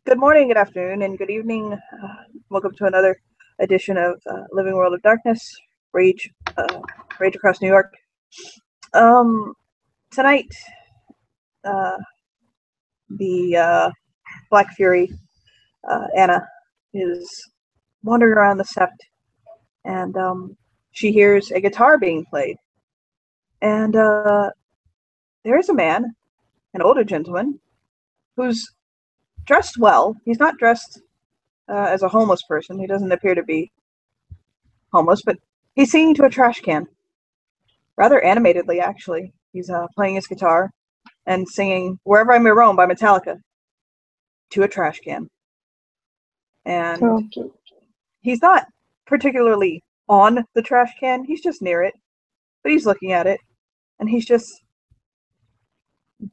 Good morning, good afternoon, and good evening. Welcome to another edition of Living World of Darkness, Rage, Rage Across New York. Tonight, uh, the Black Fury, Anna, is wandering around the sept, and she hears a guitar being played. And there's a man, an older gentleman, who's dressed well. He's not dressed as a homeless person. He doesn't appear to be homeless, but he's singing to a trash can. Rather animatedly, actually. He's playing his guitar and singing Wherever I May Roam by Metallica to a trash can. And Okay. he's not particularly on the trash can, he's just near it. But he's looking at it, and he's just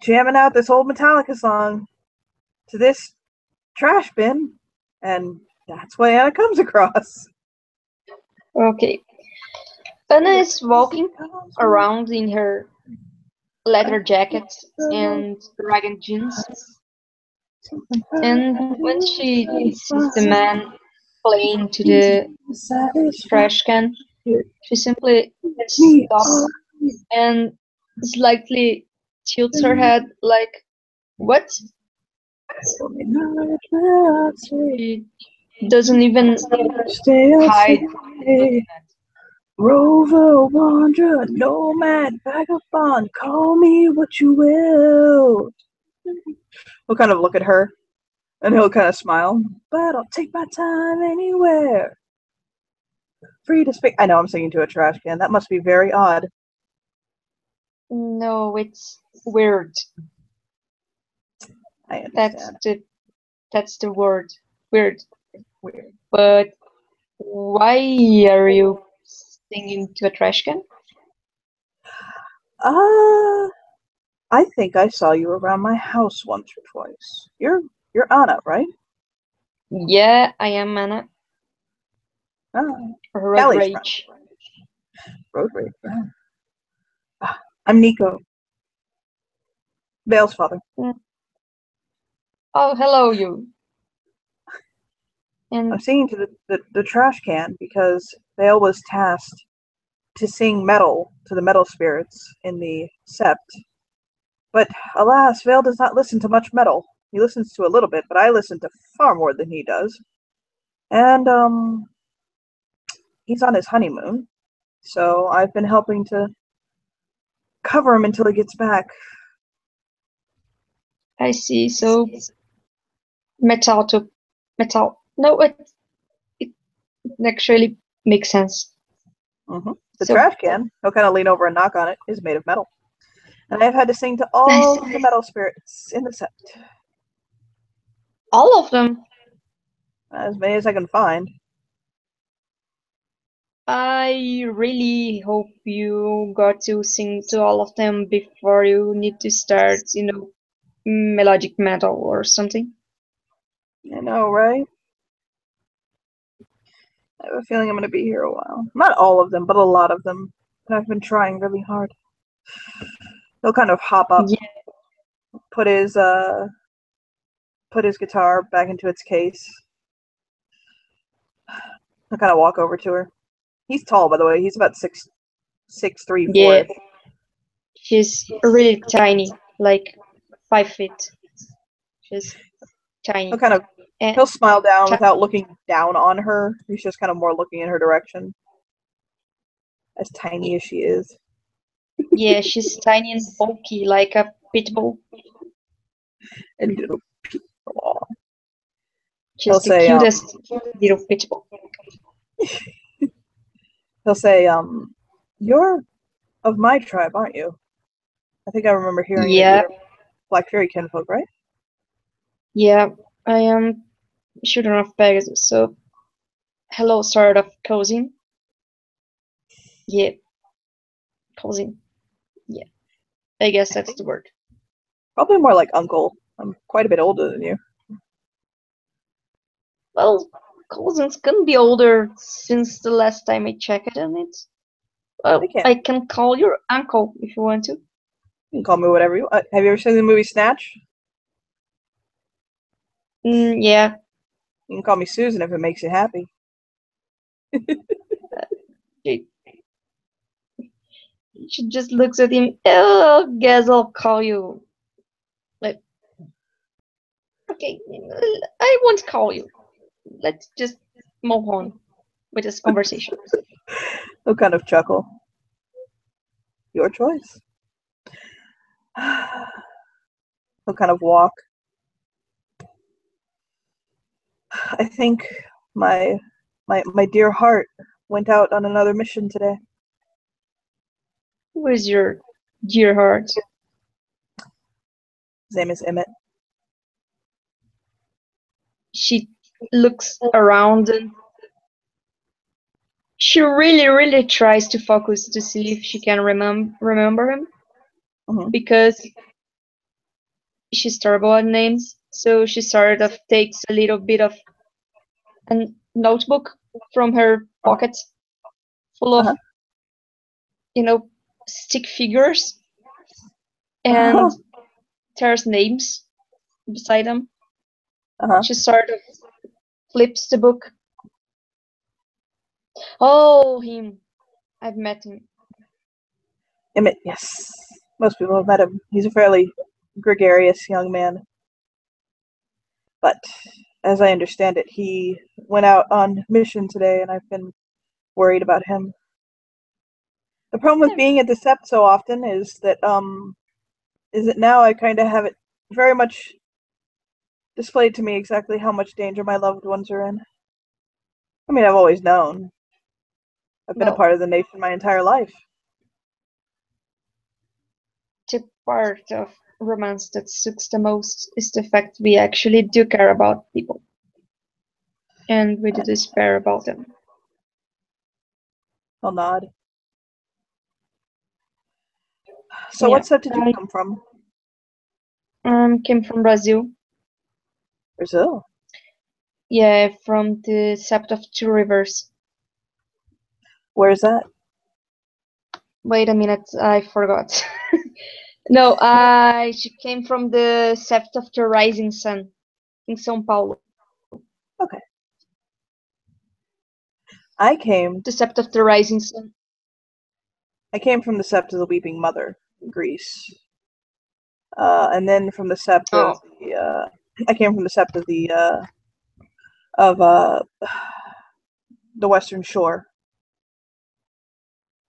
jamming out this old Metallica song to this trash bin. And that's what Anna comes across. Okay. Anna is walking around in her leather jacket and ragged jeans. And when she sees the man playing to the trash can, she simply stops and slightly tilts her head like, what? She doesn't even hide. Rover, wanderer, nomad, vagabond, call me what you will. He'll kind of look at her, and he'll kind of smile. But I'll take my time anywhere. Free to speak. I know I'm singing to a trash can. That must be very odd. No, it's weird. I understand. That's the word. Weird. Weird. But why are you singing to a trash can? I think I saw you around my house once or twice. You're Anna, right? Yeah, I am Anna. Oh, Road Callie's rage. friend. Road rage. I'm Nico. Vale's father. Oh, hello, you. I'm And singing to the trash can because Vale was tasked to sing metal to the metal spirits in the sept. But alas, Vale does not listen to much metal. He listens to a little bit, but I listen to far more than he does. And he's on his honeymoon, so I've been helping to cover him until he gets back. I see. So metal to metal. No, it actually makes sense. Mm-hmm. The So trash can, he'll kind of lean over and knock on it, is made of metal. And I've had to sing to all of the metal spirits in the sept. all of them. As many as I can find. I really hope you got to sing to all of them before you need to start, melodic metal or something. I know, right? I have a feeling I'm going to be here a while. Not all of them, but a lot of them. And I've been trying really hard. He'll kind of hop up, Yeah, put his guitar back into its case. He'll kind of walk over to her. He's tall, by the way. He's about 6'3", yeah. 4-ish. She's really tiny, like 5 feet. She's tiny. And He'll smile down ti- without looking down on her. He's just kind of more looking in her direction. As tiny as she is. yeah, she's tiny and bulky, like a pit bull. And little people. He'll She's the say, cutest little pit bull. he'll say, you're of my tribe, aren't you? I think I remember hearing that Yeah, you're Black Fury kinfolk, right? yeah, I am children of Pegasus. So, hello, sort of cousin. Yeah, cousin. Yeah, I guess that's the word. Probably more like uncle. I'm quite a bit older than you. Well, cousins can be older since the last time I checked on it. I Well, can't. I can call your uncle if you want to. You can call me whatever you want. Have you ever seen the movie Snatch? Yeah. You can call me Susan if it makes you happy. She just looks at him. Oh, guess I'll call you. Like, okay, I won't call you. Let's just move on with this conversation. He'll kind of chuckle. Your choice. He'll kind of walk. I think my dear heart went out on another mission today. Who is your dear heart? His name is Emmett. She looks around and she really tries to focus to see if she can remember him, because she's terrible at names. So she sort of takes a little bit of a notebook from her pocket full of, stick figures, and there's names beside them. She sort of flips the book. Oh, him. I've met him. Emmett, yes. Most people have met him. He's a fairly gregarious young man. But as I understand it, he went out on mission today, and I've been worried about him. The problem with being at the Sept so often is that now I kind of have it very much displayed to me exactly how much danger my loved ones are in. I mean, I've always known. I've been a part of the nation my entire life. The part of romance that sucks the most is the fact we actually do care about people. And we do despair about them. I'll nod. So what Sept did you come from? Came from Brazil. Brazil? Yeah, from the Sept of Two Rivers. Where's that? Wait a minute, I forgot. No, she came from the Sept of the Rising Sun in São Paulo. Okay. I came. The Sept of the Rising Sun. I came from the Sept of the Weeping Mother, Greece. And then from the Sept of the, I came from the Sept of the Western Shore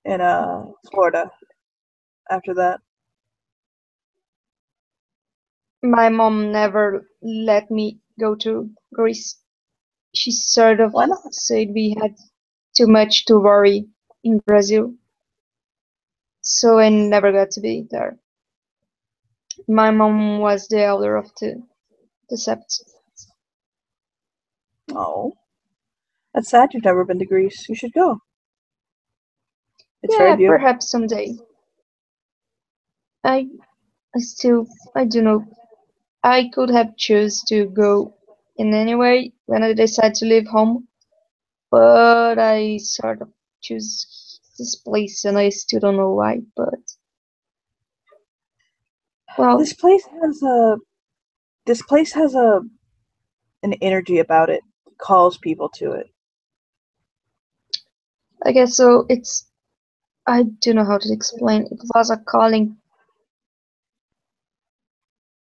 in Florida. After that, my mom never let me go to Greece. She sort of said we had too much to worry in Brazil, so I never got to be there. My mom was the elder of the Sept. Oh, that's sad you've never been to Greece. You should go. It's yeah, very beautiful. Perhaps someday. I don't know. I could have choose to go in any way when I decide to leave home, but I sort of choose this place, and I still don't know why. But well, this place has an energy about it. It calls people to it. I guess so. I don't know how to explain. It was a calling,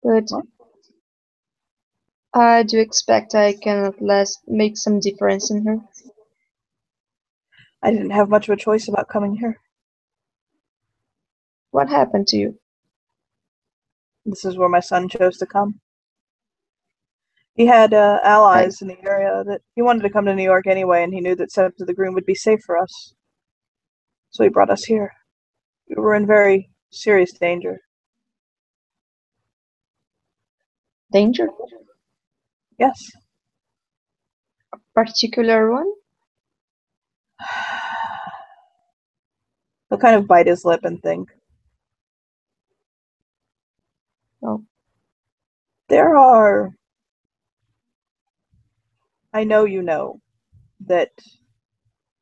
but I do expect I can at last make some difference in her. I didn't have much of a choice about coming here. What happened to you? This is where my son chose to come. He had allies in the area that he wanted to come to New York anyway, and he knew that Sept of the Green would be safe for us. So he brought us here. We were in very serious danger. Danger? Yes. A particular one? He'll kind of bite his lip and think. Oh. There are... I know you know that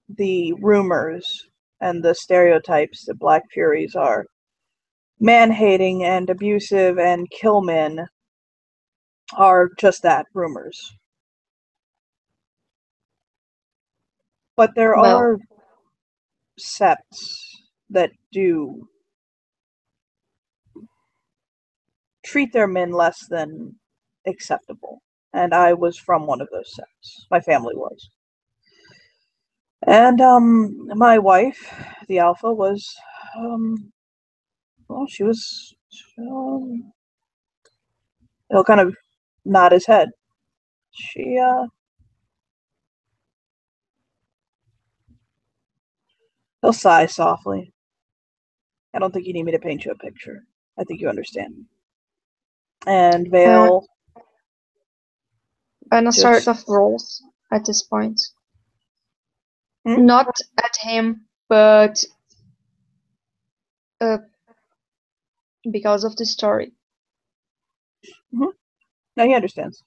the rumors and the stereotypes that Black Furies are man-hating and abusive and kill men are just that, rumors. But there Well, are septs that do treat their men less than acceptable. And I was from one of those septs. My family was. And my wife, the Alpha, was well, she was he'll kind of nod his head. She he'll sigh softly. I don't think you need me to paint you a picture. I think you understand. And uh, Vale and a sort just of roles at this point. hmm? Not at him, but uh, because of the story. No, he understands.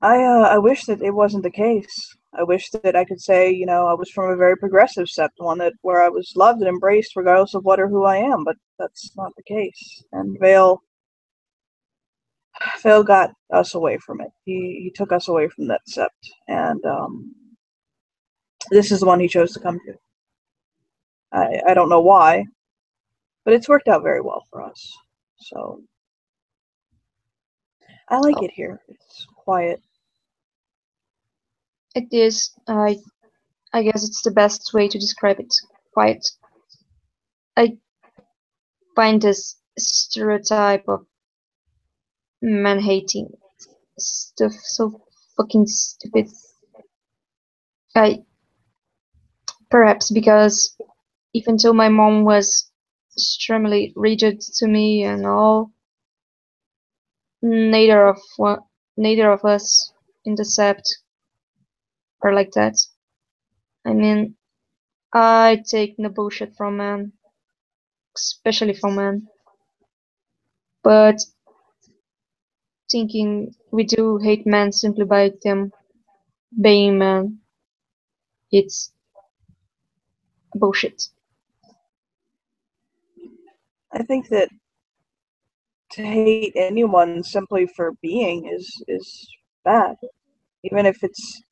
I wish that it wasn't the case. I wish that I could say, I was from a very progressive sept, one that where I was loved and embraced regardless of what or who I am, but that's not the case. And Vale got us away from it. He took us away from that sept, and this is the one he chose to come to. I don't know why, but it's worked out very well for us. So I like Oh, it here. It's quiet. it is. I guess it's the best way to describe it. Quiet. I find this stereotype of man hating stuff so fucking stupid. I perhaps because even though my mom was extremely rigid to me and all, neither of us in the sept are like that. I mean, I take no bullshit from men, especially from men. But thinking we do hate men simply by them being men, it's bullshit. I think that to hate anyone simply for being is bad. Even if it's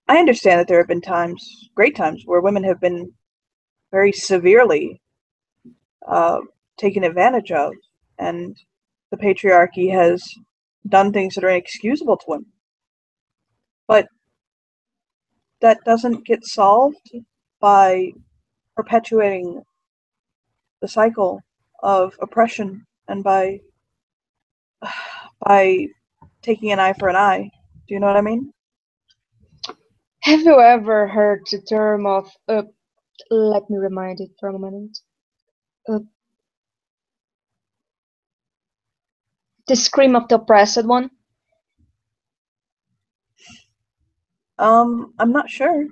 I understand that there have been times, great times, where women have been very severely uh, taken advantage of, and the patriarchy has done things that are inexcusable to women. But that doesn't get solved by perpetuating the cycle of oppression and by taking an eye for an eye. Do you know what I mean? Have you ever heard the term of, let me remind it for a moment, uh, the scream of the oppressed one? I'm not sure.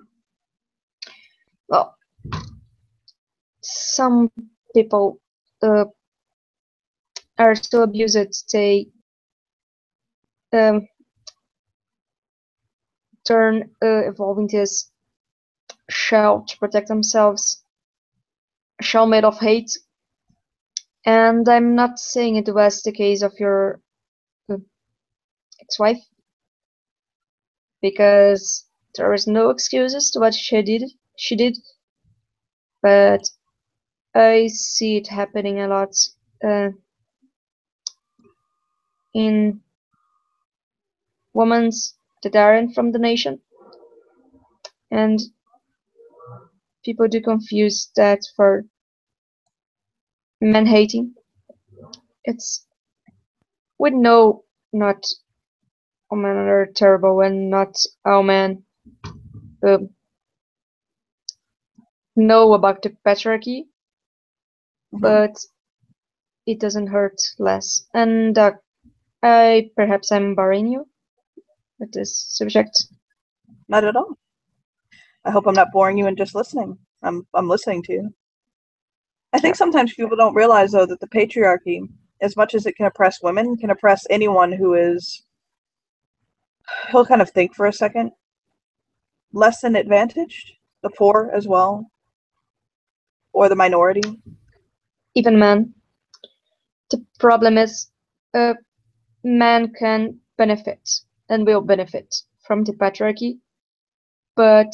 Well, some people uh, are so abused they um, turn evolve into this shell to protect themselves, a shell made of hate. And I'm not saying it was the case of your uh, ex-wife, because there is no excuses to what she did. She did, but I see it happening a lot uh, in women that aren't from the nation, and people do confuse that for men hating. It's we know not all men are terrible, and not all men uh, know about the patriarchy, Hmm. but it doesn't hurt less. And perhaps I'm boring you with this subject. Not at all. I hope I'm not boring you and just listening. I'm listening to you. I think Yeah. sometimes people don't realize though that the patriarchy, as much as it can oppress women, can oppress anyone who is he'll kind of think for a second, less than advantaged, the poor as well, or the minority. Even men. The problem is, uh, men can benefit and will benefit from the patriarchy, but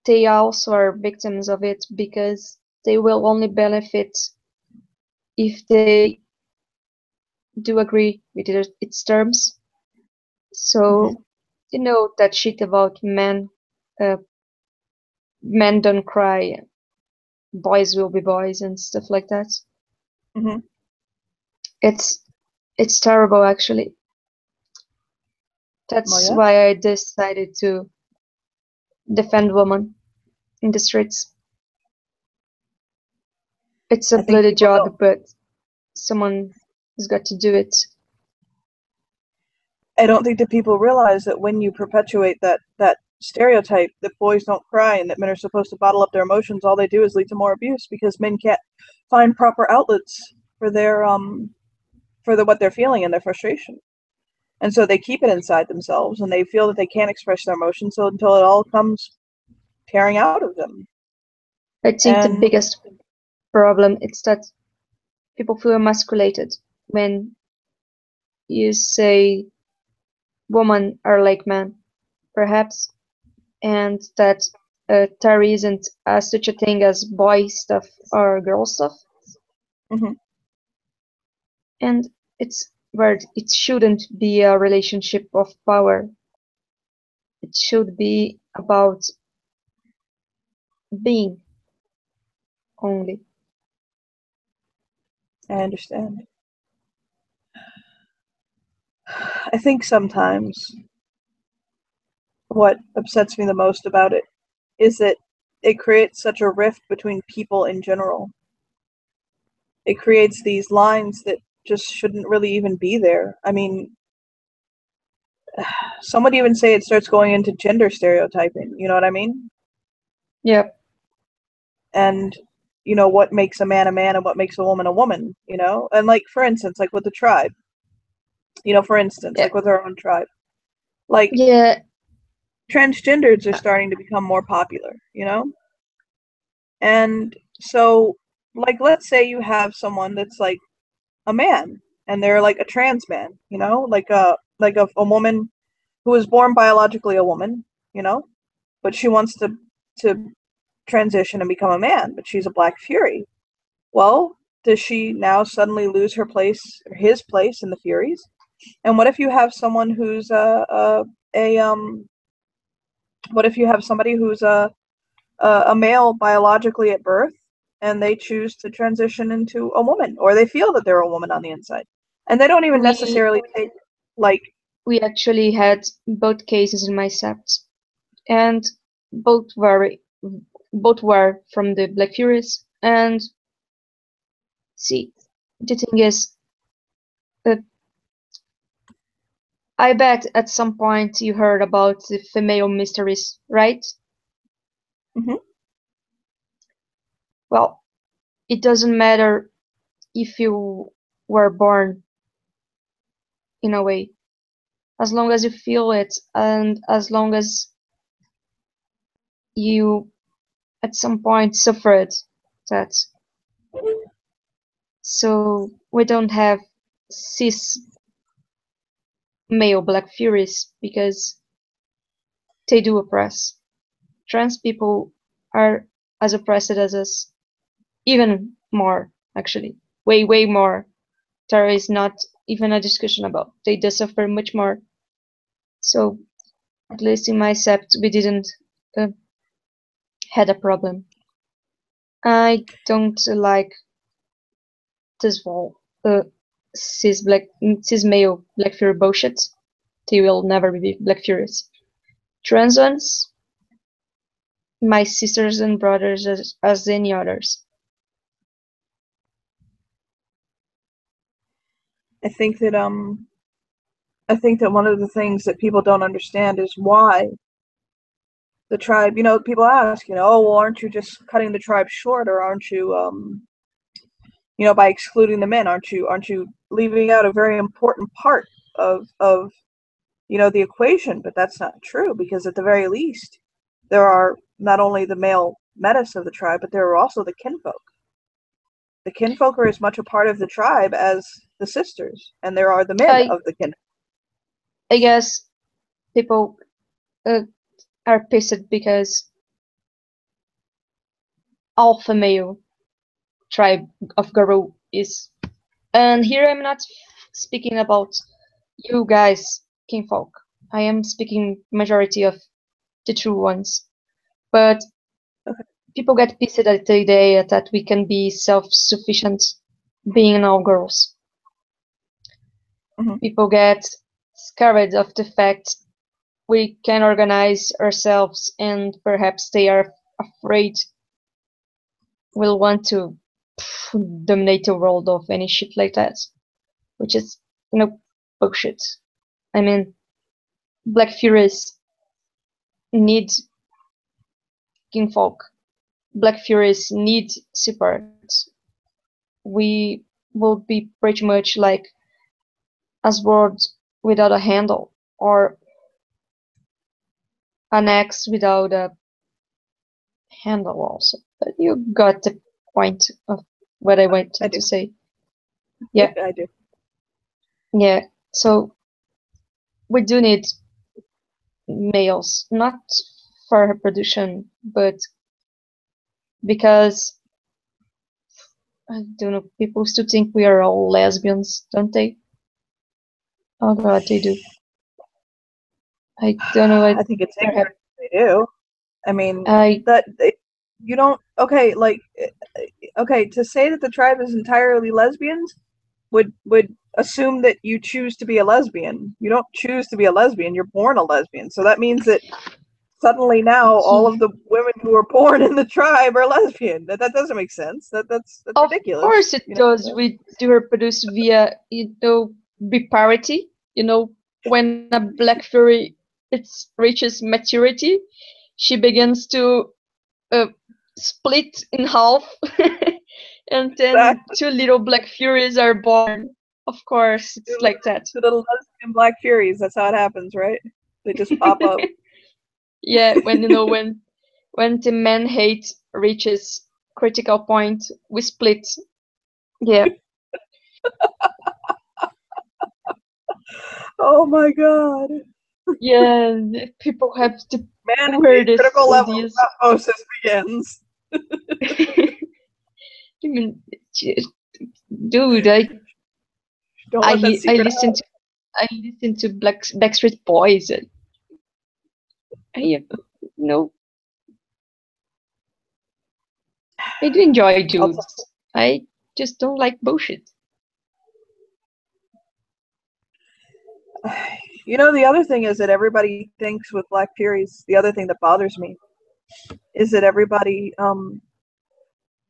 they also are victims of it because they will only benefit if they do agree with its terms. So, that shit about uh, men don't cry, boys will be boys and stuff like that. Mm-hmm. It's terrible, actually. That's Well, yeah. why I decided to defend women in the streets. It's a I think bloody people don't. job, but someone has got to do it. I don't think that people realize that when you perpetuate that stereotype that boys don't cry and that men are supposed to bottle up their emotions, all they do is lead to more abuse because men can't find proper outlets for their what they're feeling and their frustration. And so they keep it inside themselves and they feel that they can't express their emotions until it all comes tearing out of them. I think the And biggest problem is that people feel emasculated when you say women are like men, perhaps, and that there isn't such a thing as boy stuff or girl stuff. mhm. And it's where it shouldn't be a relationship of power. It should be about being only. I understand. I think sometimes what upsets me the most about it is that it creates such a rift between people in general. It creates these lines that just shouldn't really even be there. I mean, some would even say it starts going into gender stereotyping. You know what I mean? Yeah, And what makes a man and what makes a woman. And like for instance, like with the tribe. For instance, yeah, like with our own tribe, like yeah. transgenders are starting to become more popular. And so, like, let's say you have someone that's like a man and they're like a trans man, like a woman who was born biologically a woman, you know, but she wants to transition and become a man, but she's a Black Fury. Well, does she now suddenly lose her place or his place in the Furies? And what if you have someone who's a what if you have somebody who's a male biologically at birth and they choose to transition into a woman or they feel that they're a woman on the inside and they don't even We necessarily take like we actually had both cases in my sept, and both were both were from the Black Furies. And see, the thing is, uh, I bet at some point you heard about the female mysteries, right? mhm. Well, it doesn't matter if you were born in a way, as long as you feel it, and as long as you at some point suffered that. So we don't have cis male Black Furies because they do oppress. Trans people are as oppressed as us, even more, actually. Way, way more. There is not even a discussion about. They do suffer much more. So, at least in my sept, we didn't uh, had a problem. I don't like this whole cis male Black Fury bullshit. They will never be Black Furies. Trans ones, my sisters and brothers as any others. I think that one of the things that people don't understand is why the tribe, people ask, oh well, aren't you just cutting the tribe short, or aren't you by excluding the men, aren't you leaving out a very important part of the equation? But that's not true, because at the very least there are not only the male metis of the tribe, but there are also the kinfolk. the kinfolk are as much a part of the tribe as the sisters, and there are the men of the kin. I guess people are pissed because alpha male tribe of Garou is, and here I'm not speaking about you guys, kinfolk. I am speaking majority of the true ones, but people get pissed at the idea that we can be self-sufficient being all girls. People get scared of the fact we can organize ourselves, and perhaps they are afraid we'll want to dominate the world of any shit like that, which is, bullshit. I mean, Black Furies need kinfolk. Black Furies need support. We will be pretty much like a sword without a handle, or an axe without a handle also. But you got the point of what I wanted to say. Yeah, I do. Yeah, so we do need males, not for reproduction, but because I don't know, people still think we are all lesbians, don't they? Oh God, they do. I don't know. I think it's ignorant they do. I mean, you don't. Okay, to say that the tribe is entirely lesbians would assume that you choose to be a lesbian. You don't choose to be a lesbian. You're born a lesbian. So that means that suddenly now all of the women who were born in the tribe are lesbian. That doesn't make sense. That's ridiculous. Of course it does. We do reproduce via biparity. When a Black Fury reaches maturity, she begins to split in half, and then two little Black Furies are born. Of course, it's like that. Two little lesbian Black Furies. That's how it happens, right? They just pop up. Yeah, when when the man hate reaches critical point, we split. Yeah. Oh my God. Yeah, people have the weirdest critical level of osmosis begins. I mean, dude, I listen to Backstreet Boys. I do enjoy dudes. I just don't like bullshit. The other thing is that everybody thinks with Black Furies, the other thing that bothers me is that everybody,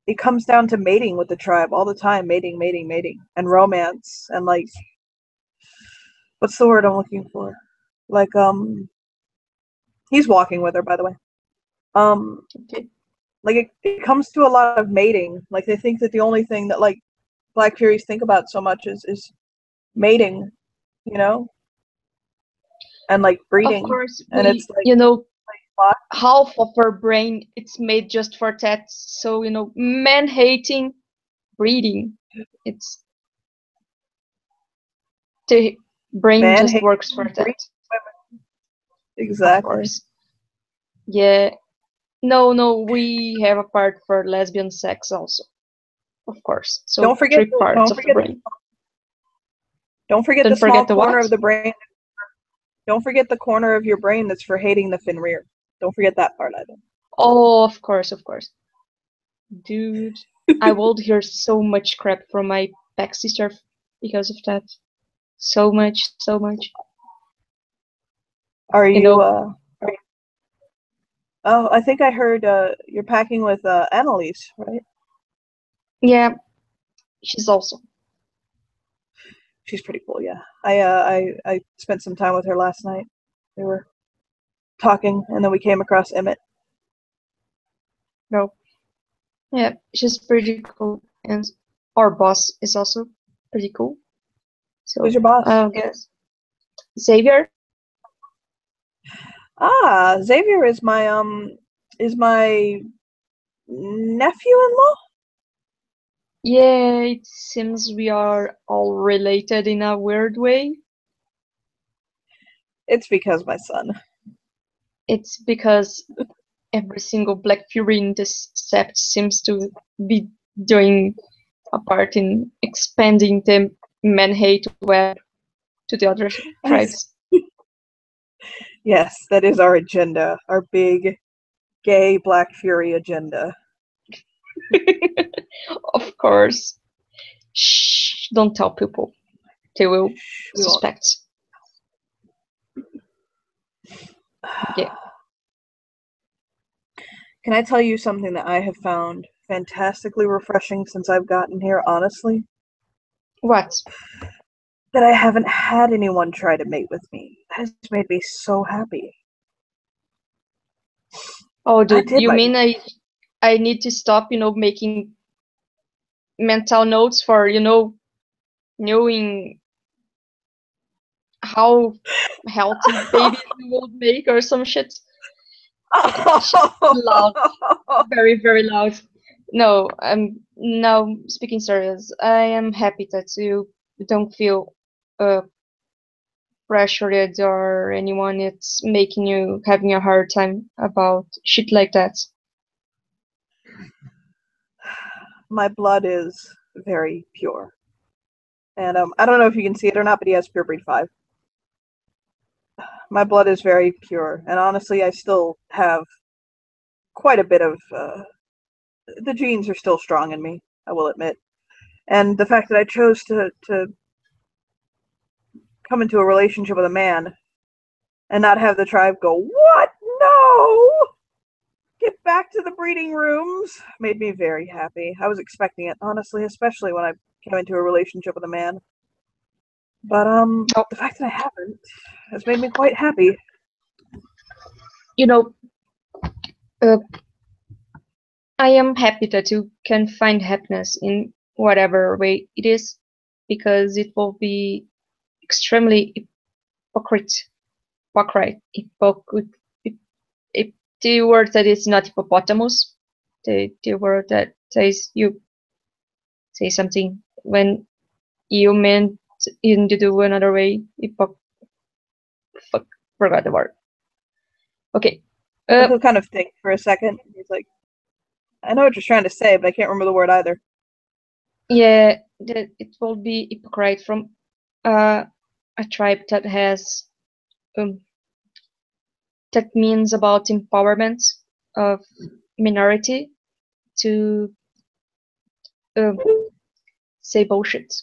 it comes down to mating with the tribe all the time, mating, and romance, and what's the word I'm looking for? He's walking with her, by the way. Okay. It comes to a lot of mating. They think that the only thing that Black Furies think about so much is mating, and breeding. Of course, and it's half of our brain it's made just for that. So man hating, breeding. It's the brain just works for that. Exactly. Of course. Yeah. No, we have a part for lesbian sex also. Of course. So don't forget three parts of the brain. Don't forget the small corner of the brain. Don't forget the corner of your brain that's for hating the Fenrir. Don't forget that part either. Oh, of course. Dude, I would hear so much crap from my back sister because of that. So much. Are you, Oh, I think I heard you're packing with Annalise, right? Yeah, she's awesome. She's pretty cool, yeah. I spent some time with her last night. We were talking, and then we came across Emmett. No. Yeah, she's pretty cool, and our boss is also pretty cool. So who's your boss? I guess Xavier. Xavier is my nephew-in-law. Yeah, it seems we are all related in a weird way. It's because my son. It's because every single Black Fury in this sept seems to be doing a part in expanding the man-hate web to the other tribes. Yes, that is our agenda, our big gay Black Fury agenda. Of course. Shh, don't tell people. They will We won't. suspect. Yeah. Can I tell you something that I have found fantastically refreshing since I've gotten here, honestly? What? That I haven't had anyone try to mate with me. That has made me so happy. Oh, That dude, did you my mean I need to stop, making mental notes for, knowing how healthy babies you will make or some shit. Loud, very, very loud. No, I'm now speaking serious. I am happy that you don't feel uh pressured or anyone it's making you having a hard time about shit like that. My blood is very pure. And I don't know if you can see it or not, but he has pure breed 5. My blood is very pure, and honestly, I still have quite a bit of the genes are still strong in me. I will admit, and the fact that I chose to come into a relationship with a man and not have the tribe go, "What? No! Get back to the breeding rooms," made me very happy. I was expecting it, honestly, especially when I came into a relationship with a man. But Oh, the fact that I haven't has made me quite happy. you know, uh, I am happy that you can find happiness in whatever way it is, because it will be extremely hypocrite, hypocrite, if the word that is not hippopotamus, the word that says you say something when you meant in to do another way. Fuck, forgot the word. Okay. He'll kind of think for a second. He's like, I know what you're trying to say, but I can't remember the word either. Yeah, it will be hypocrite from uh, a tribe that has um, that means about empowerment of minority to um, say bullshit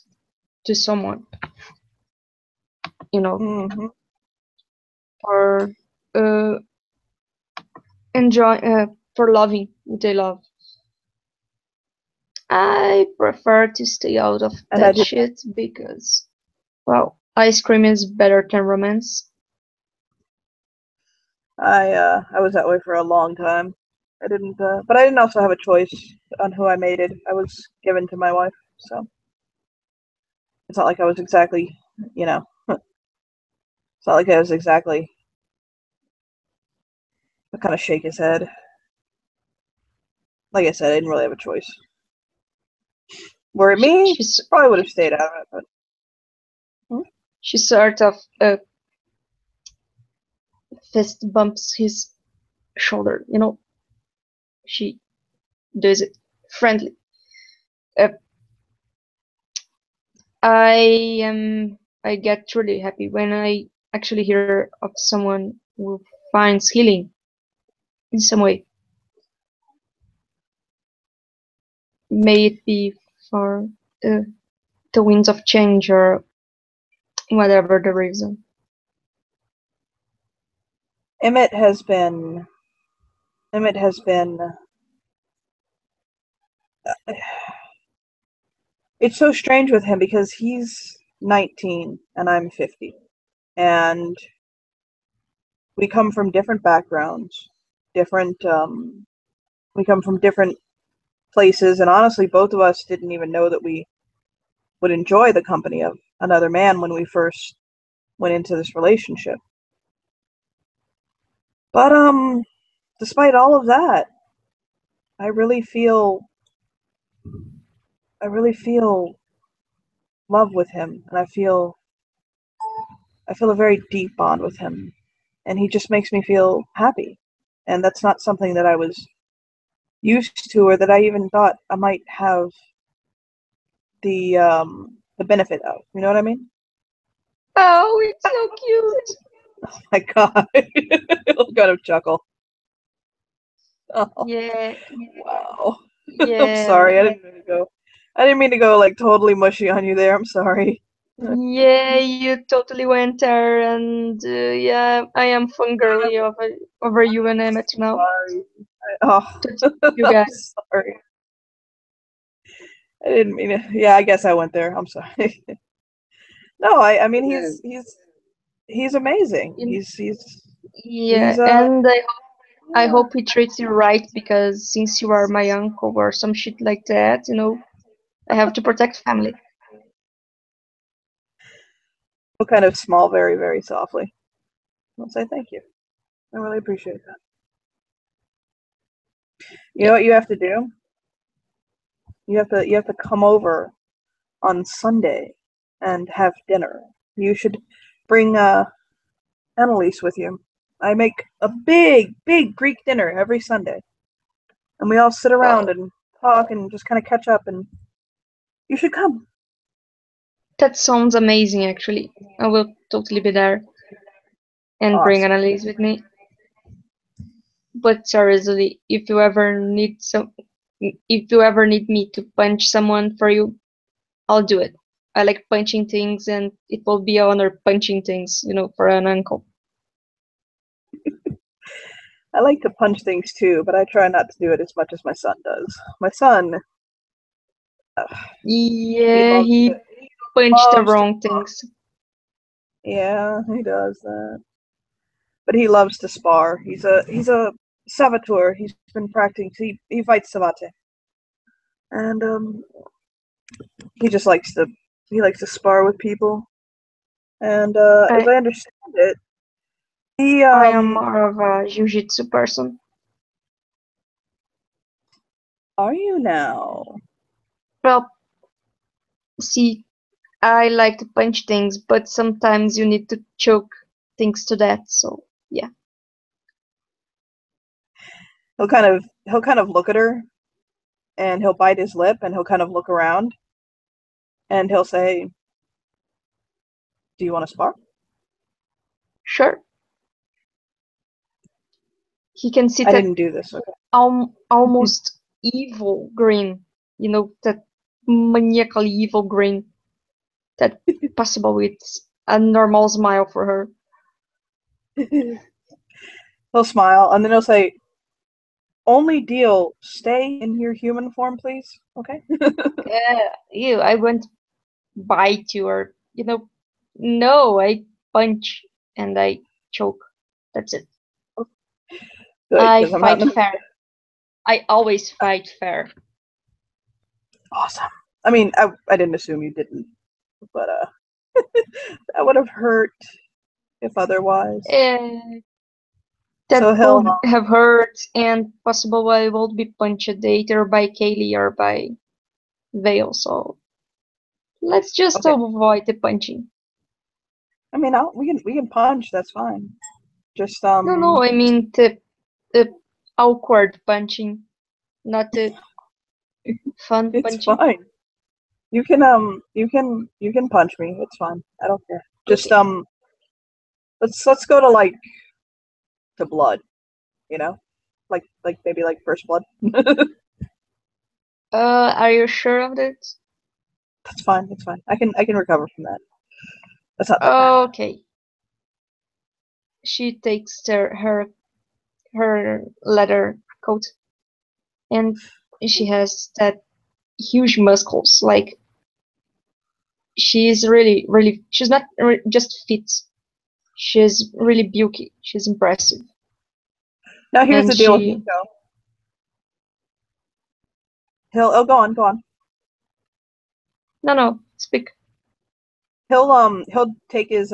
to someone, Mm-hmm. or uh, enjoy for loving what they love. I prefer to stay out of And I that did. shit because, well, ice cream is better than romance. I was that way for a long time. I didn't, but I didn't also have a choice on who I mated. I was given to my wife, so it's not like I was exactly, you know, it's not like I was exactly. I kind of shake his head. Like I said, I didn't really have a choice. Were it me, She's probably would have stayed out of it. But she sort of fist bumps his shoulder. She does it friendly. Uh, I get truly happy when I actually hear of someone who finds healing in some way. May it be for uh, the winds of change or whatever the reason. Emmett has been. Emmett has been. It's so strange with him because he's 19 and I'm 50, and we come from different backgrounds, different. We come from different places, and honestly, both of us didn't even know that we would enjoy the company of another man when we first went into this relationship. But despite all of that, I really feel I really feel love with him, and I feel a very deep bond with him, and he just makes me feel happy. And that's not something that I was used to, or that I even thought I might have the benefit of. You know what I mean? Oh, it's so cute. My God, I'll kind of chuckle. Oh, Yeah, wow. I'm yeah, sorry. I didn't mean to go like totally mushy on you there. I'm sorry. yeah. You totally went there, and yeah, I am fangirly over you and Emmett now. Sorry. Oh, That's you I'm guys. sorry. I didn't mean to. Yeah, I guess I went there. I'm sorry. No, I mean he's amazing. In- He's Yeah, and I hope he treats you right because since you are my uncle or some shit like that, I have to protect family. he'll kind of smile very, very softly. I'll say thank you. I really appreciate that. You Yeah. know what you have to do? You have to come over on Sunday and have dinner. You should bring Annalise with you. I make a big, big Greek dinner every Sunday, and we all sit around Oh, and talk and just kind of catch up. And you should come. that sounds amazing, actually. I will totally be there and bring Awesome. Annalise with me. But seriously, if you ever need me to punch someone for you, I'll do it. I like punching things, and it will be an honor punching things, for an uncle. I like to punch things too, but I try not to do it as much as my son does. My son, he Yeah, loves to he he punched the loves to wrong things. yeah, he does that. But he loves to spar. He's a saboteur. He's been practicing. He fights savate, and he just likes to spar with people. And as I I understand it, he I am more of a jiu-jitsu person. are you now? Well, see, I like to punch things, but sometimes you need to choke things to death. So yeah, He'll kind of look at her, and he'll bite his lip, and he'll kind of look around, and he'll say, "Do you want to spar?" sure. He can see I that didn't do this. Okay. almost evil grin, that maniacally evil grin that possible with a normal smile for her. He'll smile, and then he'll say, "Only deal. Stay in your human form, please." Okay. Ew, I won't bite you or, no, I punch and I choke. That's it. Good, I because I'm not fight in the. fair. I always fight fair. Awesome. I mean, I didn't assume you didn't, but that would have hurt if otherwise. And that So he'll would have hurt, and possible I will be punched either by Kaylee or by Vale. So let's just okay. avoid the punching. I mean, we can punch. That's fine. Just No, no, I mean the awkward punching, not the fun it's punching. fine. You can punch me. It's fine. I don't care. Just Okay. let's go to like to blood. You know, like maybe like first blood. Are you sure of this? That's fine. It's fine. I can recover from that. That's not that bad. Okay. She takes her leather coat, and she has that huge muscles. Like she's really, really. She's not just fit. She's really bulky. She's impressive, Now here's and the deal with she. Nico. He'll go on. No, no, speak. He'll take his.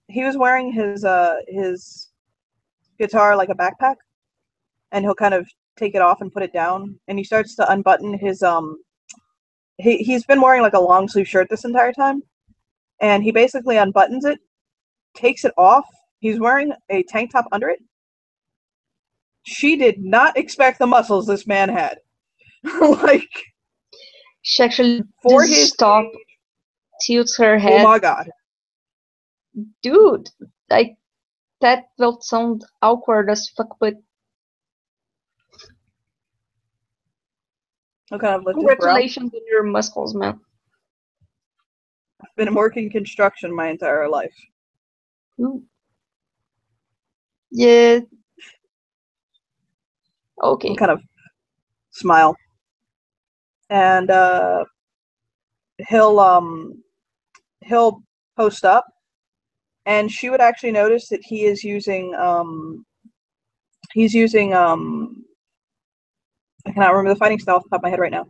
He was wearing his guitar like a backpack, and he'll kind of take it off and put it down, and he starts to unbutton he's been wearing like a long sleeve shirt this entire time, and he basically unbuttons it, takes it off. He's wearing a tank top under it. She did not expect the muscles this man had. Like, She actually for doesn't his stop, age, tilts her oh head. my god. Dude, like, that will sound awkward as fuck, but What kind of lift his brow? congratulations on your muscles, man. I've been working construction my entire life. Ooh. Yeah. Okay. Kind of smile. And he'll post up, and she would actually notice that he is using I cannot remember the fighting style off the top of my head right now.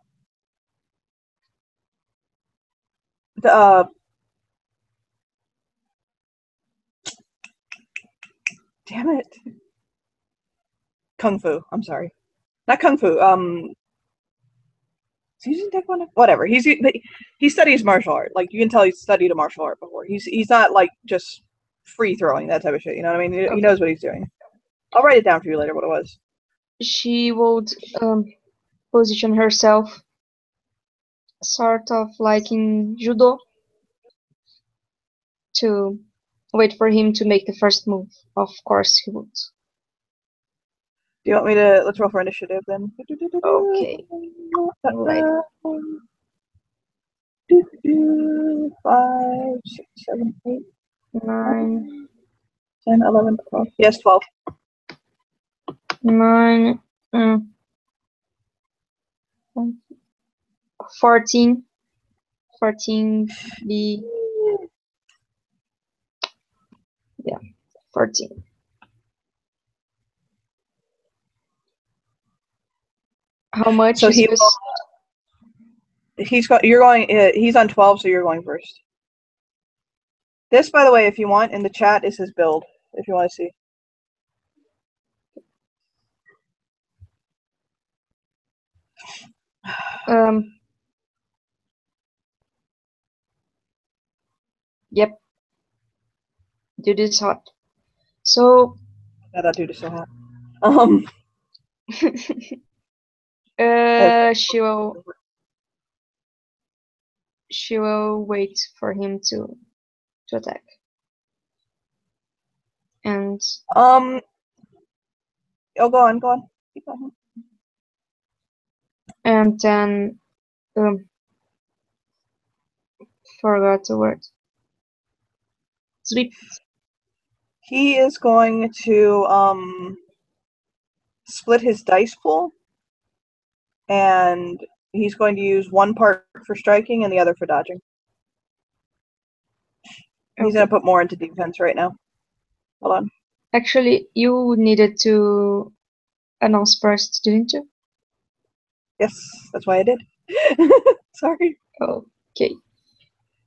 Damn it. Kung Fu. I'm sorry. Not Kung Fu. He's using Taekwondo. Whatever. He studies martial art. Like, you can tell he's studied a martial art before. He's not like just free throwing, that type of shit. You know what I mean? He knows what he's doing. I'll write it down for you later what it was. She would position herself sort of like in judo to wait for him to make the first move. Of course he would. Do you want me to let's roll for initiative then? Okay. Right. 5, 6, 7, 8, 9, 10, 11, 12. Yes, 12. 9, 14. 14 be, yeah, 14. How much So is this? he's on 12, so you're going first. This, by the way, if you want, in the chat is his build, if you want to see. Yep. Dude is hot. So Yeah, that dude is so hot. she will wait for him to attack. And oh, go on. Keep going. And then forgot the word. Sweep. He is going to split his dice pool, and he's going to use one part for striking and the other for dodging. He's going to put more into defense right now. Hold on. Actually, you needed to announce first, didn't you? Yes, that's why I did. Sorry. Okay.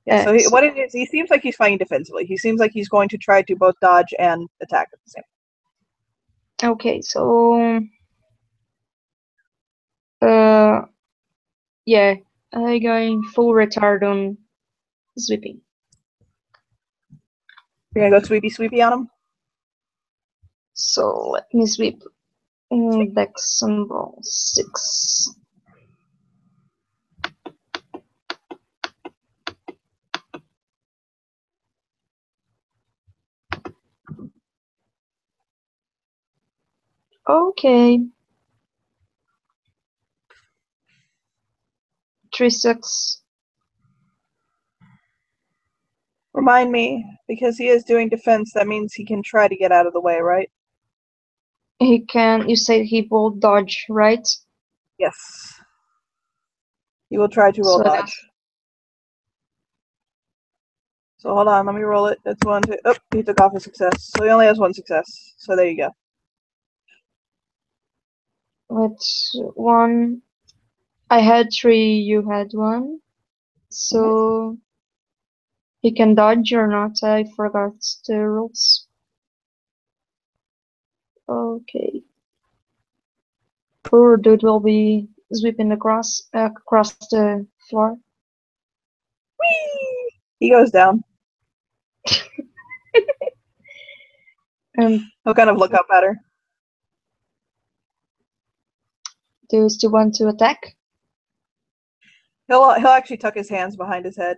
Yeah, so what it is, he seems like he's fighting defensively. He seems like he's going to try to both dodge and attack at the same time. Okay, so yeah, I'm going full retard on sweeping. You're gonna go sweepy on him? So let me sweep. Dex symbol 6. Okay. 3 6. Remind me, because he is doing defense, that means he can try to get out of the way, right? He can, you said he will dodge, right? Yes. He will try to roll dodge. So hold on, let me roll it. That's 1, 2. Oh, he took off a success. So he only has 1 success. So there you go. With 1, I had 3, you had 1. So he can dodge or not. I forgot the rules. Okay. Poor dude will be sweeping across the floor. Whee! He goes down. He'll kind of look up at her. Do you still want to attack? He'll actually tuck his hands behind his head.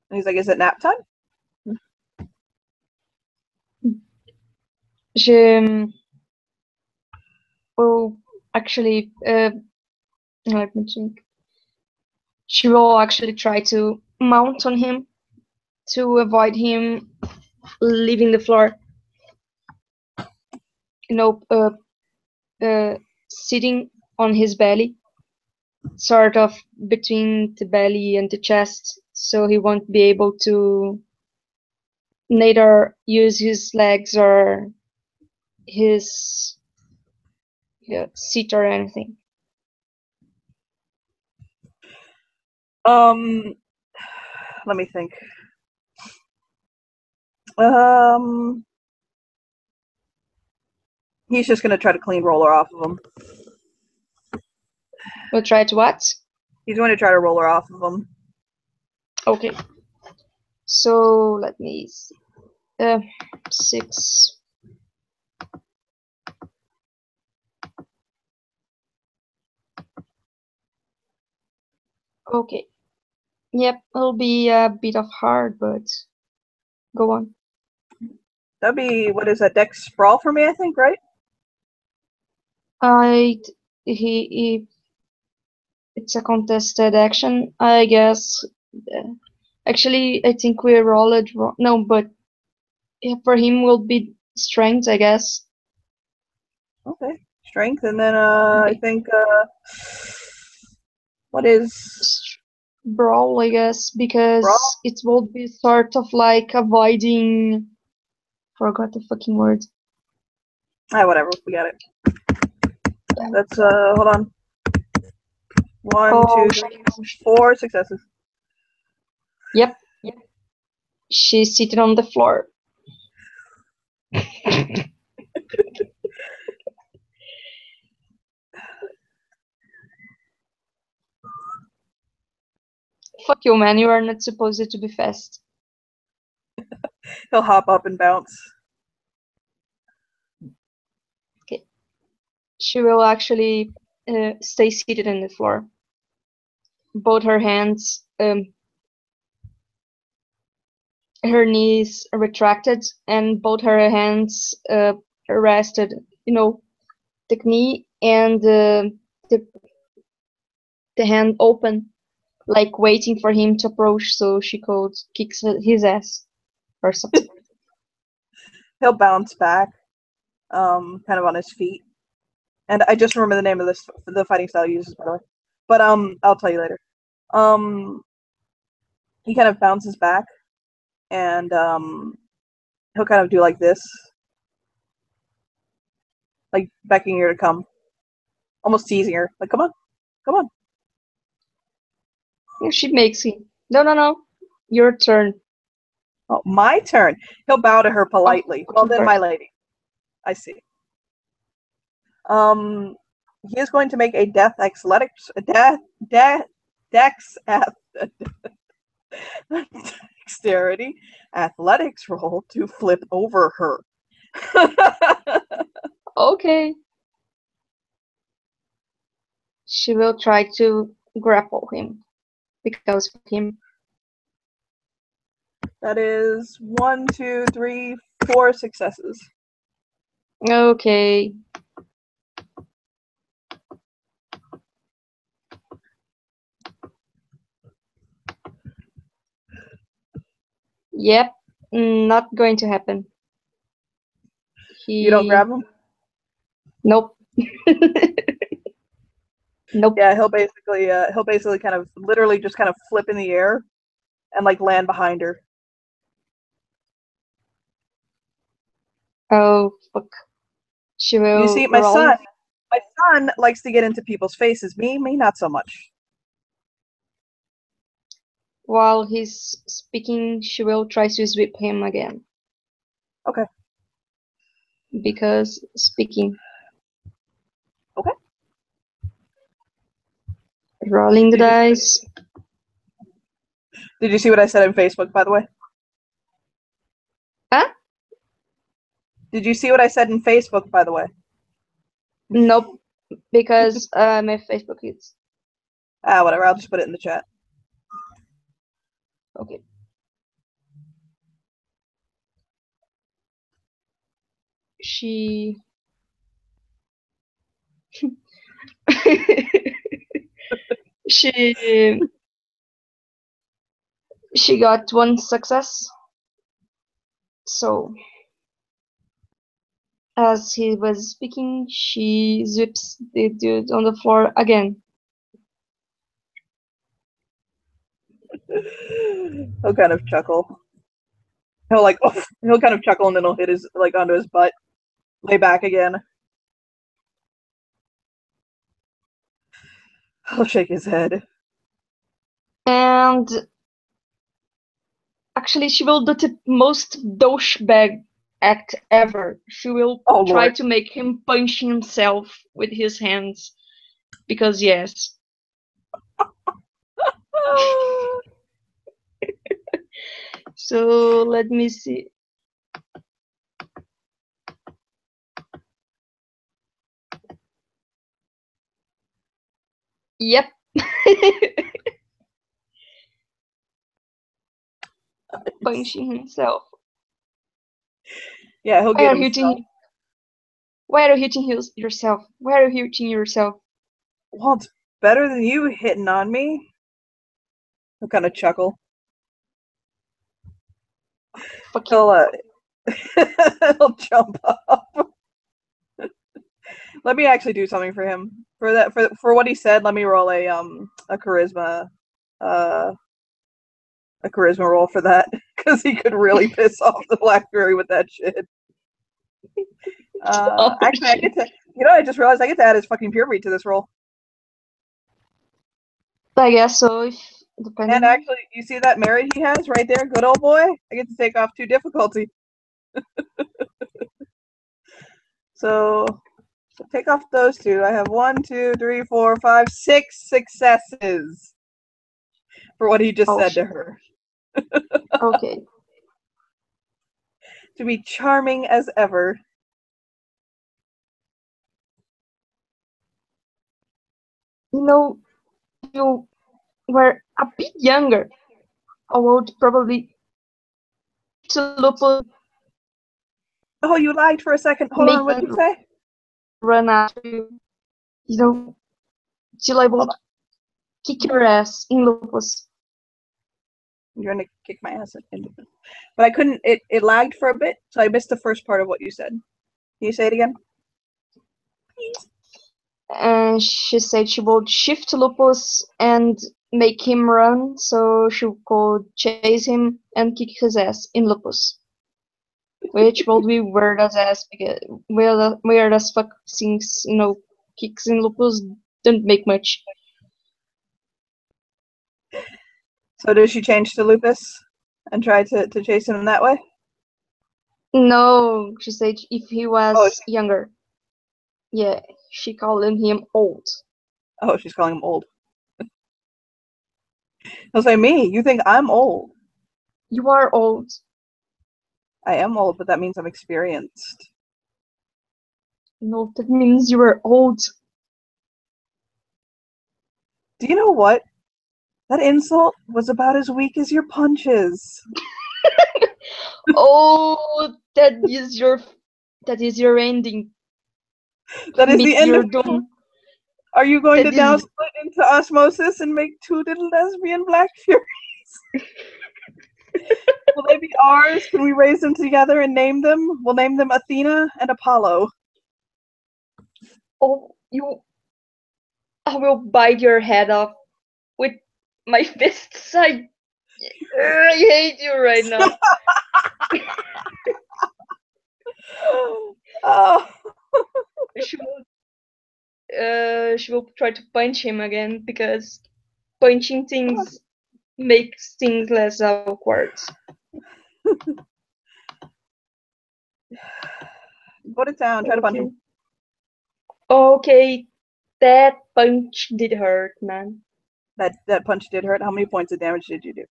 And he's like, "Is it nap time?" Well, actually, let me think. She will actually try to mount on him to avoid him leaving the floor. Sitting on his belly, sort of between the belly and the chest, so he won't be able to neither use his legs or his seat or anything. Let me think. He's just gonna try to clean roller off of him. We'll try to what? He's going to try to roll her off of him. Okay. So let me see. 6. Okay. Yep, it'll be a bit of hard, but go on. That'd be, what is that, Dex Sprawl for me, I think, right? It's a contested action, I guess. Actually, I think we roll it wrong. No, but for him will be strength, I guess. Okay, strength, and then I think what is brawl, I guess, because brawl? it will be sort of like avoiding. Forgot the fucking word. Whatever, we got it. That's hold on. 1, 2, 3, 4 successes. Yep. She's sitting on the floor. Fuck you, man. You are not supposed to be fast. He'll hop up and bounce. Okay. She will actually stay seated on the floor. Both her hands, her knees retracted, and both her hands rested, the knee and the hand open, like waiting for him to approach so she could kick his ass or something. He'll bounce back, kind of on his feet. And I just remember the name of the fighting style he uses, by the way. But I'll tell you later. He kind of bounces back, and he'll kind of do like this, like beckoning her to come, almost teasing her, like, "Come on, come on." Yeah, she makes him. No. Your turn. Oh, my turn. He'll bow to her politely. Well then, my lady. I see. He is going to make a dexterity athletics roll to flip over her. Okay. She will try to grapple him because of him. That is 1, 2, 3, 4 successes. Okay. Yep, not going to happen. You don't grab him? Nope. Nope. Yeah, he'll basically kind of literally just kind of flip in the air and like land behind her. Oh fuck. She will. You see, my son likes to get into people's faces. Me not so much. While he's speaking, she will try to sweep him again. Okay. Because speaking. Okay. Rolling the dice. Did you see what I said on Facebook, by the way? Huh? Did you see what I said in Facebook, by the way? Nope, because my Facebook is Whatever. I'll just put it in the chat. okay. She she she got one success. So as he was speaking, she zips the dude on the floor again. He'll kind of chuckle. He'll like he'll kind of chuckle and then he'll hit his like onto his butt, lay back again. He'll shake his head. And actually, she will do the most douchebag act ever. She will try Lord. to make him punch himself with his hands. Because yes. So let me see. Yep. Punching himself. Yeah, he'll get himself. Why are you hitting yourself? Why are you hitting yourself? Well, it's better than you hitting on me. He'll kind of chuckle. Fuck you. He'll jump up. Let me actually do something for him. For that, for what he said, let me roll a charisma, a charisma roll for that, because he could really piss off the Black Fury with that shit. Actually, I get to. You know, I just realized I get to add his fucking pure beat to this roll. I guess so. If depending. And actually, you see that merit he has right there, good old boy. I get to take off 2 difficulty. So take off those 2. I have 1, 2, 3, 4, 5, 6 successes for what he just said to her. Okay. To be charming as ever. You know, you were a bit younger. I would probably to Lupus. Oh, you lied for a second. Hold on, what did you say? Run after you. You know, till I would kick your ass in Lupus. You're gonna kick my ass into it. But I couldn't. It lagged for a bit, so I missed the first part of what you said. Can you say it again? Please. And she said she would shift Lupus and make him run, so she could chase him and kick his ass in Lupus. Which would be weird as ass, because weird as fuck, since, you know, kicks in Lupus don't make much. So did she change to Lupus and try to chase him that way? No, she said if he was younger. Yeah, she called him old. Oh, she's calling him old. He'll say, me, you think I'm old? You are old. I am old, but that means I'm experienced. No, that means you are old. Do you know what? That insult was about as weak as your punches. Oh, that is your ending. That is the end your of doom. Are you going to now split into osmosis and make 2 little lesbian Black Furies? Will they be ours? Can we raise them together and name them? We'll name them Athena and Apollo. Oh, I will bite your head off with my fists. I hate you right now. Oh. She will try to punch him again, because punching things makes things less awkward. Put it down. Try to punch him. Okay, that punch did hurt, man. That punch did hurt. How many points of damage did you do?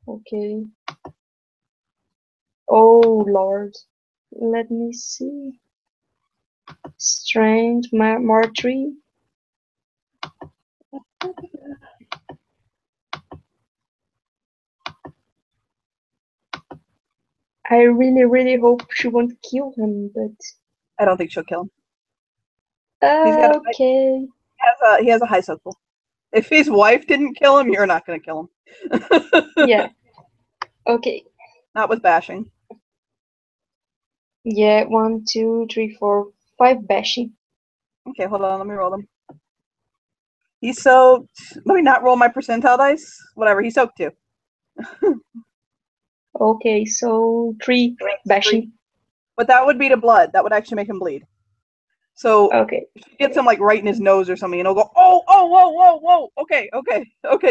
Okay. Oh Lord. Let me see. Strange Marjorie. I really, really hope she won't kill him, but I don't think she'll kill him. He's got okay. he has a high social. If his wife didn't kill him, you're not going to kill him. Yeah. Okay. Not with bashing. Yeah, 1, 2, 3, 4, 5 bashing. Okay, hold on. Let me roll them. He soaked. Let me not roll my percentile dice. Whatever. He soaked 2. Okay, so 3 bashing. But that would be to blood. That would actually make him bleed. So Okay. if he gets him like right in his nose or something, and he'll go, oh, whoa, whoa, whoa. Okay.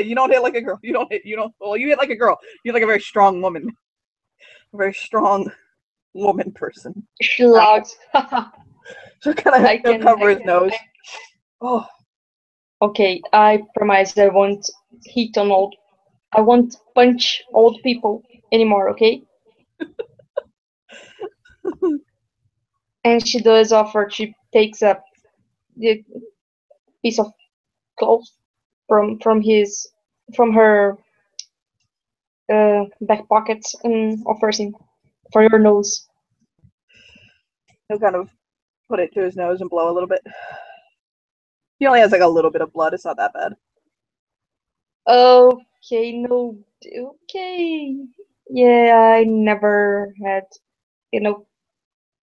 You don't hit like a girl. You don't. Well, you hit like a girl. You're like a very strong woman. A very strong woman person. She logs. So kind of cover his nose. Oh. Okay, I promise I won't hit on old. I won't punch old people anymore, okay? And she does offer. She takes up the piece of cloth from her back pocket and offers him for your nose. He'll kind of put it to his nose and blow a little bit. He only has like a little bit of blood. It's not that bad. Okay, no, okay. Yeah, I never had,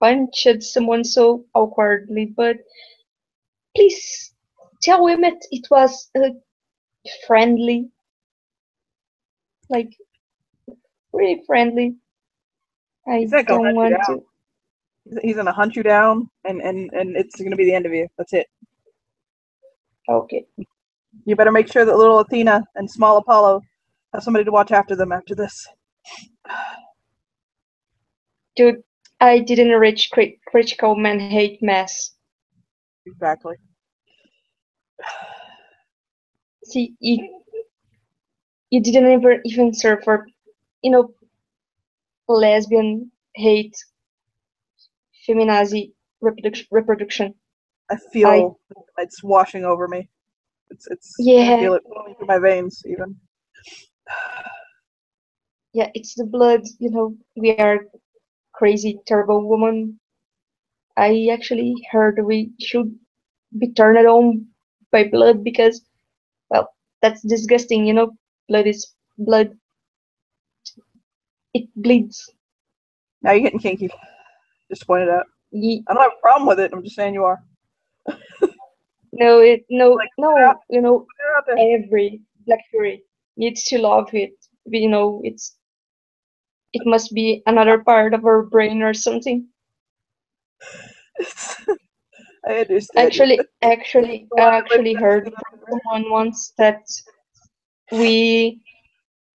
punched someone so awkwardly, but please tell him it was friendly, like really friendly. I don't want to. He's gonna hunt you down, and it's gonna be the end of you. That's it. Okay. You better make sure that little Athena and small Apollo have somebody to watch after them after this. Dude, I didn't reach critical man hate mass. Exactly. See, you didn't even serve for, lesbian hate, feminazi reproduction. I feel it's washing over me. Yeah. I feel it flowing through my veins even. Yeah, it's the blood, we are crazy, terrible woman. I actually heard we should be turned on by blood because, well, that's disgusting, blood is blood. It bleeds. Now you're getting kinky. Just to point it out. I don't have a problem with it. I'm just saying you are. No, every Black Fury needs to love it. It must be another part of our brain or something. I understand. Actually heard from someone once that we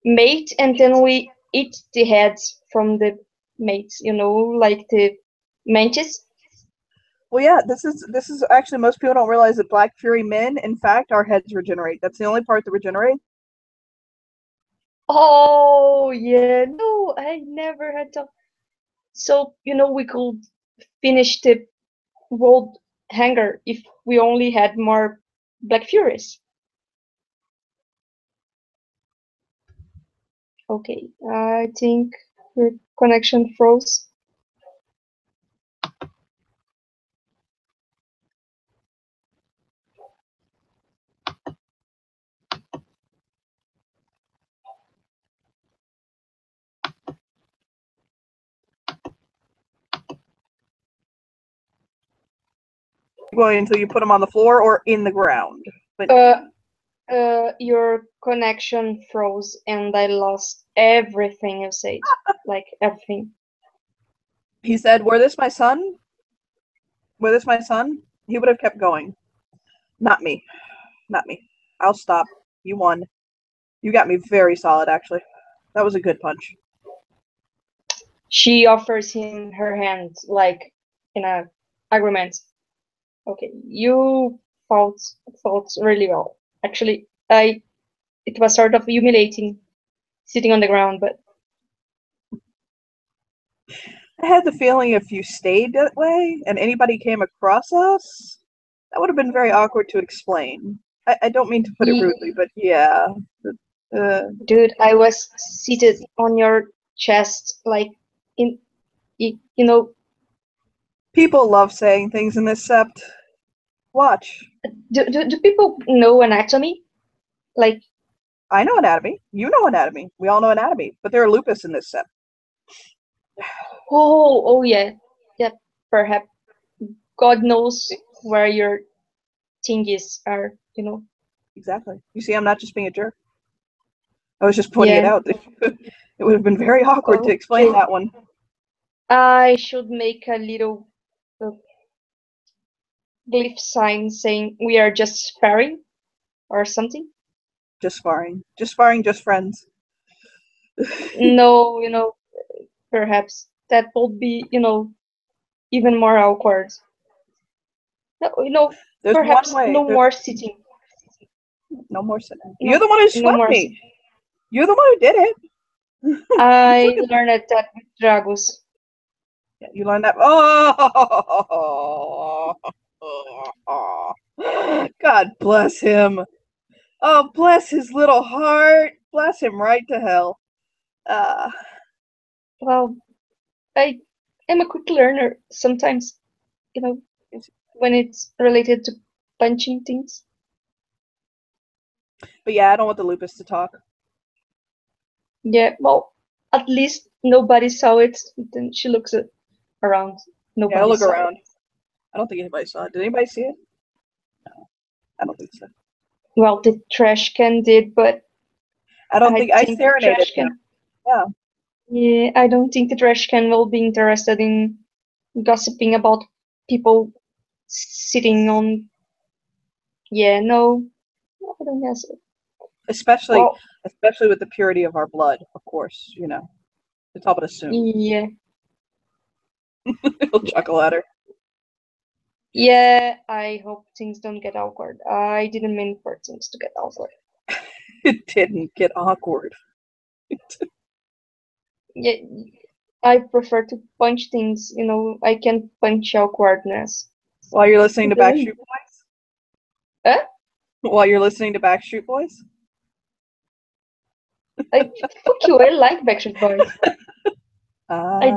mate and then we eat the heads from the mates, like the mantis. Well, yeah, this is actually, most people don't realize that Black Fury men, in fact, our heads regenerate. That's the only part that regenerate. Oh yeah, no, I never had to. So we could finish the world hunger if we only had more Black Furies. Okay, I think your connection froze. Going until you put them on the floor or in the ground. But your connection froze and I lost everything you said. Like everything. He said, "Were this my son? Were this my son? He would have kept going. Not me. Not me. I'll stop. You won. You got me very solid, actually. That was a good punch." She offers him her hand, like in a agreement. Okay, you fought really well. Actually, it was sort of humiliating sitting on the ground, but I had the feeling if you stayed that way and anybody came across us, that would have been very awkward to explain. I don't mean to put it rudely, but yeah. dude, I was seated on your chest, like in, you know, People love saying things in this sept. Watch. do people know anatomy? Like, I know anatomy. You know anatomy. We all know anatomy. But there are lupus in this sept. oh yeah, yeah, perhaps God knows where your thingies are, Exactly. You see, I'm not just being a jerk. I was just pointing it Yeah. out. It would have been very awkward to explain Okay. that one. I should make a little glyph sign saying we are just sparring or something. Just sparring. Just sparring, just friends. No, perhaps that will be, even more awkward. No, There's perhaps one way. no more sitting. No more sitting. No, You're the one who no swept more me. sitting. You're the one who did it. I learned that with Dragos. Yeah, you learned that. Oh, God bless him. Oh, bless his little heart. Bless him right to hell. Well, I am a quick learner sometimes, when it's related to punching things. But yeah, I don't want the lupus to talk. Yeah, well, at least nobody saw it. Then she looks around. Nobody Yeah, I'll look saw around. it. I don't think anybody saw it. Did anybody see it? No, I don't think so. Well, the trash can did, but I think the serenaded trash him. can. Yeah. Yeah, I don't think the trash can will be interested in gossiping about people sitting on. Yeah, no, I don't guess it. Especially Well, with the purity of our blood, of course, It's all but assume. yeah, He'll chuckle at her. yeah. I hope things don't get awkward. I didn't mean for things to get awkward. It didn't get awkward. Yeah, I prefer to punch things. I can punch awkwardness. While you're listening to Backstreet Boys? Huh? While you're listening to Backstreet Boys? Fuck you! I like Backstreet Boys. I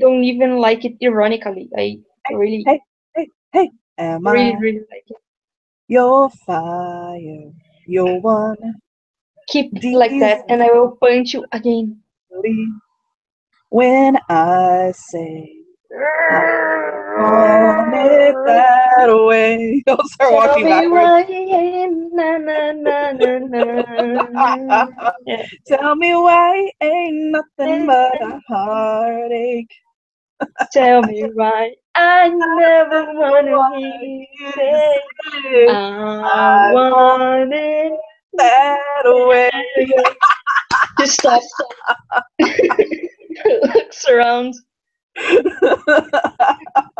don't even like it ironically. I really, Hey, am really, I really like it. your fire? Your one. Keep like that, and I will punch you again. When I say I want it that way. I'll start walking backwards. Na, na, na, na, na. Yeah. Tell me why ain't nothing but a heartache. Tell me why I never wanna hear you say I want it that way. Just stop. Looks around.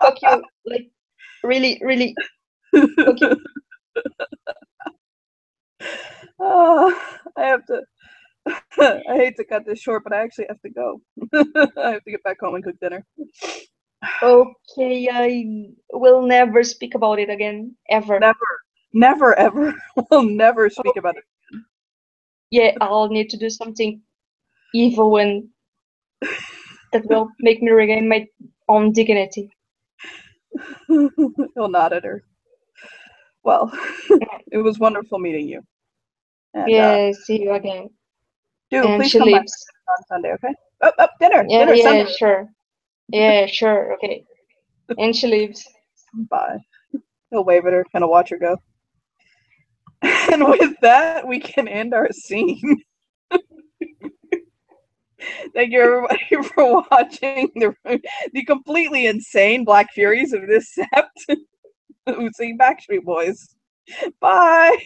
Fuck you. Like, really, really. Fuck you. I have to. I hate to cut this short, but I actually have to go. I have to get back home and cook dinner. Okay, I will never speak about it again, ever. Never, ever. We'll never speak about it again. Yeah, I'll need to do something evil and that will make me regain my own dignity. He'll nod at her. Well, it was wonderful meeting you. And, yeah, see you again. Dude, and please she come leaves. back on Sunday, okay? Oh, dinner. Yeah, dinner, yeah, Sunday. sure. Yeah, sure, okay. And she leaves. Bye. He'll wave at her, kind of watch her go. And with that, we can end our scene. Thank you, everybody, for watching the completely insane Black Furies of this sept who sing Backstreet Boys. Bye.